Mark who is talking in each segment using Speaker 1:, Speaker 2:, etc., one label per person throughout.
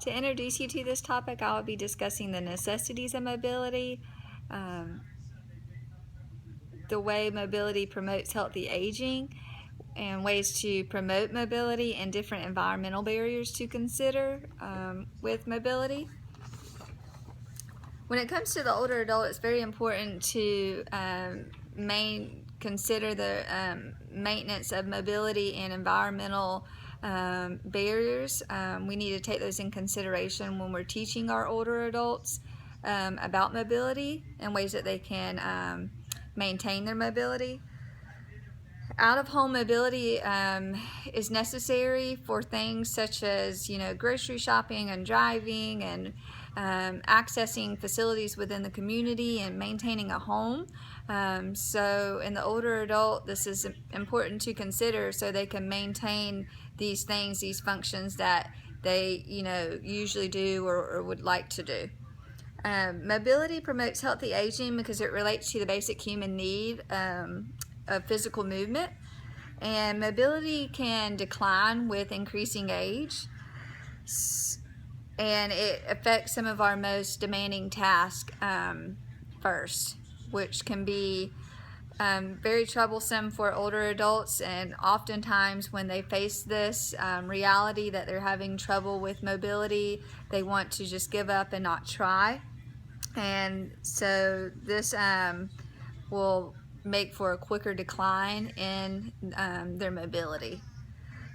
Speaker 1: To introduce you to this topic, I will be discussing the necessities of mobility, the way mobility promotes healthy aging, and ways to promote mobility and different environmental barriers to consider with mobility. When it comes to the older adult, it's very important to consider the maintenance of mobility and environmental barriers. We need to take those in consideration when we're teaching our older adults about mobility and ways that they can maintain their mobility. Out-of-home mobility is necessary for things such as, grocery shopping and driving and accessing facilities within the community and maintaining a home. So in the older adult, this is important to consider so they can maintain these things, these functions that they, usually do or would like to do. Mobility promotes healthy aging because it relates to the basic human need of physical movement, and mobility can decline with increasing age, and it affects some of our most demanding tasks first, which can be very troublesome for older adults, and oftentimes when they face this reality that they're having trouble with mobility, they want to just give up and not try. And so this will make for a quicker decline in their mobility.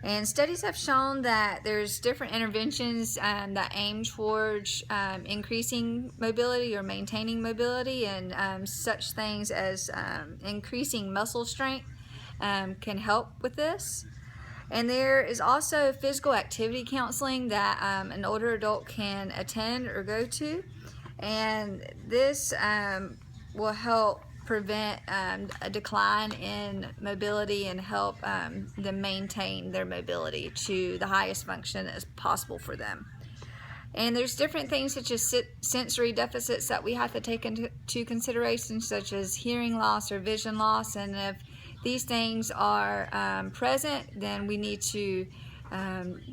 Speaker 1: And studies have shown that there's different interventions that aim towards increasing mobility or maintaining mobility, and such things as increasing muscle strength can help with this. And there is also physical activity counseling that an older adult can attend or go to, and this will help prevent a decline in mobility and help them maintain their mobility to the highest function as possible for them. And there's different things such as sensory deficits that we have to take into consideration, such as hearing loss or vision loss, and if these things are present, then we need to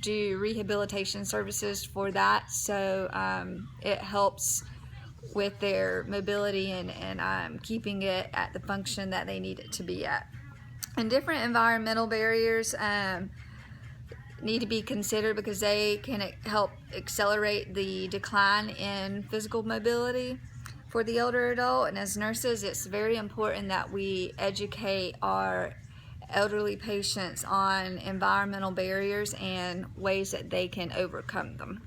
Speaker 1: do rehabilitation services for that, so it helps with their mobility and keeping it at the function that they need it to be at. And different environmental barriers need to be considered because they can help accelerate the decline in physical mobility for the older adult. And as nurses, it's very important that we educate our elderly patients on environmental barriers and ways that they can overcome them.